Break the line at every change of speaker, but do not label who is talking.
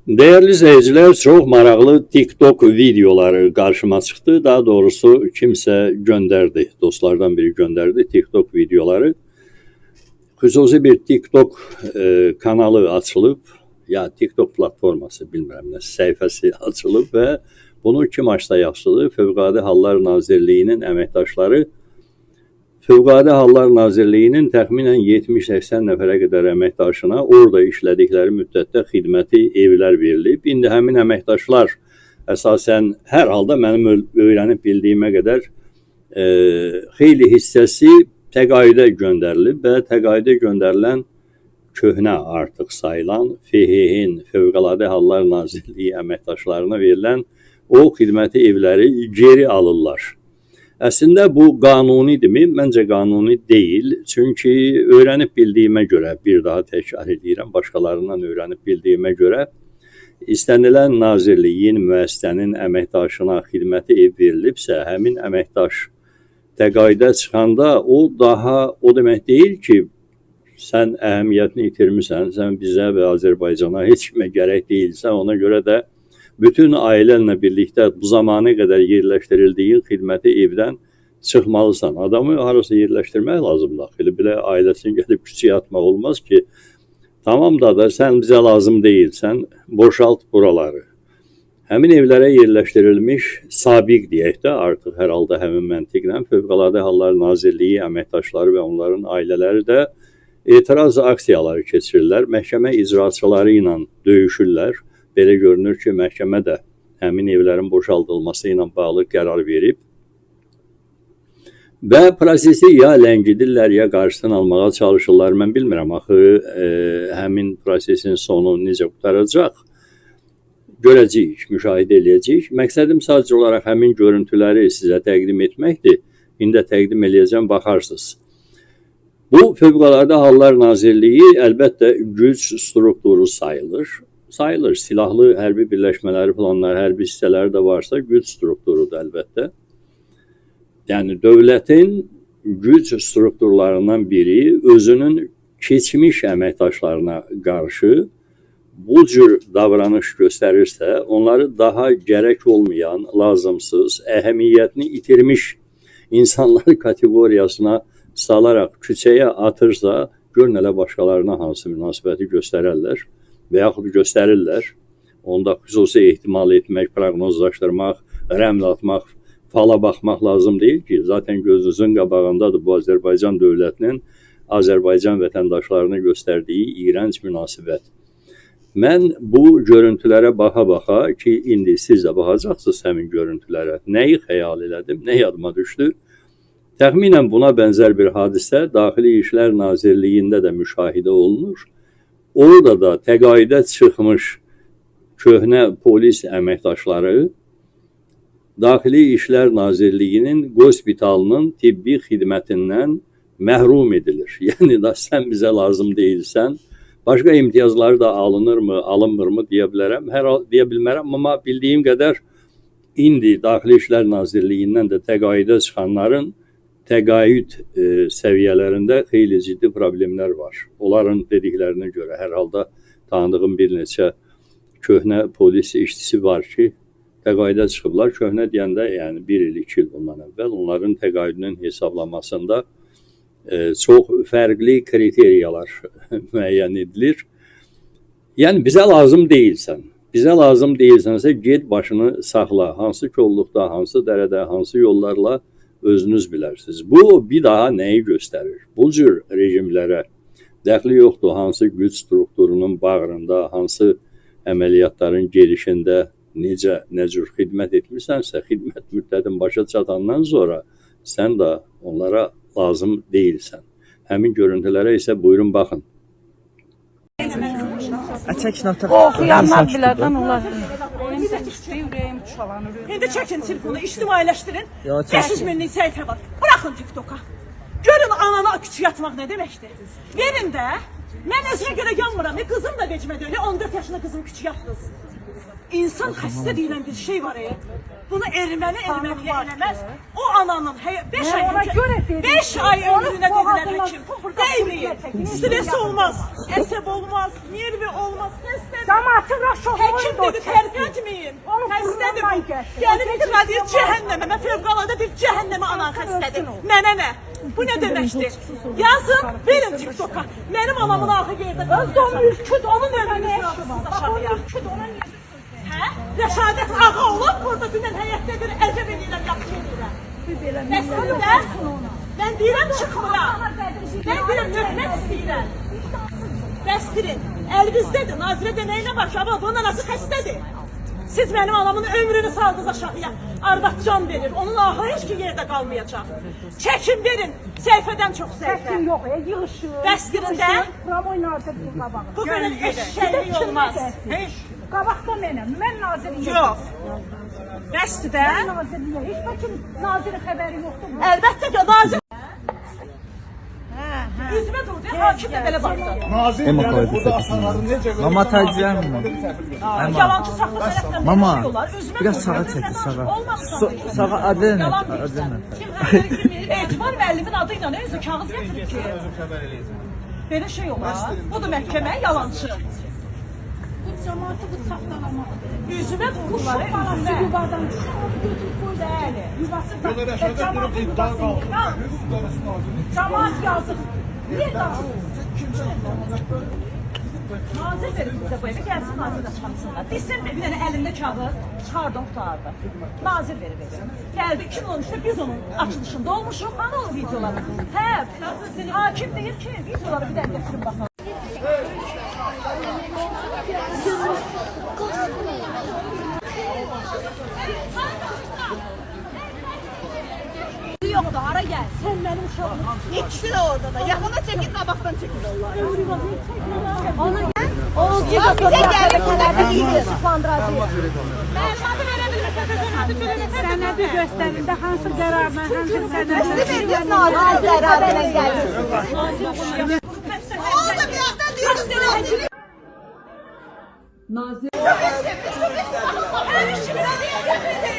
Değerli izleyiciler, çok maraqlı TikTok videoları karşıma çıktı. Daha doğrusu kimse gönderdi, dostlardan biri gönderdi TikTok videoları. Xüsusi bir TikTok kanalı açılıb, ya TikTok platforması bilmirəm nə, səhifəsi açılıb və bunu kim açsa yaxşıdır? Fövqəladə Hallar Nazirliyinin əməkdaşları, Fövqəladə Hallar Nazirliyinin təxminən 70-80 nəfərə qədər əməkdaşına orada işlədikləri müddətdə xidməti evlər verilib. İndi həmin əməkdaşlar əsasən hər halda mənim öyrənib bildiyimə qədər xeyli hissəsi təqaüdə göndərilib və təqaüdə göndərilən köhnə artıq sayılan FHİ-nin Fövqəladə Hallar Nazirliyi əməkdaşlarına verilən o xidməti evləri geri alırlar. Əslində bu qanunidirmi? Məncə qanuni deyil. Çünki öyrənib bildiyimə görə, bir daha təkrar edirəm, başqalarından öyrənib bildiyimə görə, istənilən nazirliyin, müəssisənin əməkdaşına xidməti ev verilibsə, həmin əməkdaş təqaüdə çıxanda o demək deyil ki, sən əhəmiyyətini itirmirsən, sən bizə və Azərbaycana heç kimə gərək deyilsən, ona görə də bütün ailənlə birlikdə bu zamana qədər yerləşdirildiyin xidməti evdən çıxmalısan. Adamı harasa yerləşdirmək lazımdır. Elə belə ailəsini gəlib küçüyə atmaq olmaz ki, tamam da sən bizə lazım deyilsən, boşalt buraları. Həmin evlərə yerləşdirilmiş sabiq deyək də, artıq hər halda həmin məntiqlə Fövqəladə Hallar Nazirliyi əməkdaşları və onların ailələri də etiraz aksiyaları keçirirlər, məhkəmə icraçıları ilə döyüşürlər. Belə görünür ki, məhkəmə də həmin evlərin boşaldılması ilə bağlı qərar verib və prosesi ya ləngidirlər, ya qarşısını almağa çalışırlar. Mən bilmirəm, axı həmin prosesin sonu necə qutaracaq, görəcəyik, müşahidə eləyəcəyik. Məqsədim sadəcə olaraq həmin görüntüləri sizə təqdim etməkdir. İndi təqdim eləyəcəm, baxarsınız. Bu, Fövqəladə Hallar Nazirliyi əlbəttə güc strukturu sayılır. Silahlı hərbi birləşmələri, planlar, hərbi hissələri də varsa güc strukturudur əlbəttə. Yəni, dövlətin güc strukturlarından biri özünün keçmiş əməkdaşlarına qarşı bu cür davranış göstərirsə, onları daha gərək olmayan, lazımsız, əhəmiyyətini itirmiş insanlar kateqoriyasına salaraq küçəyə atırsa, görün elə başqalarına hansı münasibəti göstərərlər və yaxud göstərirlər. Onda xüsusi ehtimal etmək, proqnozlaşdırmaq, rəml atmaq, fala baxmaq lazım deyil ki, zaten gözünüzün qabağındadır bu Azərbaycan dövlətinin Azərbaycan vətəndaşlarına göstərdiyi iyrənc münasibət. Mən bu görüntülərə baxa-baxa ki, indi siz də baxacaqsınız həmin görüntülərə, nəyi xəyal elədim, nə yadıma düşdü? Təxminən buna bənzər bir hadisə Daxili İşlər Nazirliyində də müşahidə olunur. Orada da təqaüdə çıxmış köhnə polis əməkdaşları Daxili İşlər Nazirliyinin qospitalının tibbi xidmətindən məhrum edilir. Yəni da sən bizə lazım deyilsən, başqa imtiyazları da alınırmı, alınmırmı deyə bilmərəm, amma bildiyim qədər indi Daxili İşlər Nazirliyindən də təqaüdə çıxanların təqaüd səviyyələrində xeyli ciddi problemlər var. Onların dediklərinə görə hər halda tanıdığım bir neçə köhnə polis işçisi var ki, təqaüdə çıxıblar. Köhnə deyəndə, yəni 1 il, 2 il bundan əvvəl onların təqaüdünün hesablamasında çox fərqli kriteriyalar müəyyən edilir. Yəni bizə lazım deyilsən. Bizə lazım deyilsənsə get başını saxla. Hansı kolluqda, hansı dərədə, hansı yollarla özünüz bilərsiniz. Bu bir daha nəyi göstərir? Bu cür rejimlərə dəxli yoxdur, hansı güc strukturunun bağrında, hansı əməliyyatların gelişində nə cür xidmət etmirsənsə, xidmət müddətin başa çatandan sonra sən də onlara lazım deyilsən. Həmin görüntülərə isə buyurun baxın.
Oxuyanlar bilərdən onlar.
İndi çəkin telefonu, ictimailəşdirin. 500 minlik səhifə var. Bıraxın TikTok'a. Görün anana küçük yatmaq nə deməkdir. Verin də. Mən özünə görə yanmıram. Qızım da vecimə döyülür. 14 yaşında qızım küçük yatqız. İnsan xəstə deyilən bir şey var. Bunu erməniyə eləməz. O ananın 5 ay öncə 5 ay ömrünə dedilər həkim. Deyməyin. Stres olmaz, əsəb olmaz, nervi olmaz, xəstədir.
Cəmaatına şoxlayın.
Həkim dedi tərpətməyin. Xəstədir bu. Gəlin icra deyir cəhənnəmə. Mən fövqəladə bir cəhənnəmə anan xəstədir. Mənə nə? Bu nə deməkdir? Yazın, verin TikToka. Mənim anamın axı yerdə qalır.
Onun ülküd, onun
ömrünü sığarsınız aşağıya. Hə? Rəşadət ağa olub burada dünən həyətdədir, əcəb edirəm, yaxşı edirəm. Bəsdir də, mən deyirəm çıxmıram. Mən deyirəm götürmək istəyirəm. Bəstirin, əlinizdədir, Nazirə deməyinə baş, amma bunun anası xəstədir. Siz mənim anamın ömrünü saldınız aşağıya. Arvad can verir, onun ahı heç ki yerdə qalmayacaq. Çəkin verin, səhifədən çox səhifə.
Çəkin yox, yığışır.
Bəstirin də,
Pramoy nazirliyin qabağı.
bu qədər eşşəklik olmaz. Heç.
Qabaqda mən nazirliyim.
Yox. Bəsdir də.
Mən nazirliyim. Heç bakım nazirin xəbəri yoxdur.
Əlbəttə ki, nazir. Üzümə durdu, hakim də belə baxdı.
Nazir burada asaların necə görür?
Mama təcrübə mi?
Yalancı saxla sənətlə
Mama,
konuşuyorlar. Üzümə
biraz
durdu,
sağa
üzümə
çəkil,
danış.
sağa.
Olmaz
Sağa adı nə?
Yalan
Adı
deyirsən.
nə?
Kim xəbəri kim verir? Etibar müəllimin adıyla nə özü kağız gətirib ki? Belə şey olar. Budur məhkəmə, yalancı.
Bu cəmaatı bu saxlamamaq.
Üzümə vururlar, üzümə.
Yuvadan götürüb qoydu.
Bəli.
Yuvası da.
Burada Rəşadət durub iddia qalxır.
Cəmaat yazıq. Niyə qalxır?
Nazir verir bizə bu evi, gəlsin nazir də çıxartsınlar. Desin bir dənə əlində kağız, çıxardı, qutardı. Nazir verir. Gəldi 2013'də biz onun açılışında olmuşuq. Hani o videoları? Hə, hakim deyir ki, videoları bir dənə getirin baxalım.
Yoxdur, hara gəl. Sən mənim uşağım.
İkisi də orada da. Yaxına çəkin, qabaqdan çəkin onlar.
Ona gəl. O bizə gəldi, kələbi idi. Işıqlandıracaq.
Məlumatı verə bilmirsən,
Sənədi göstərində hansı qərarla, hansı sənədi?
Nazir qərarına gəlir. Orada bir yerdən deyirsən.
Nazir.
Her işi bir araya getirdi.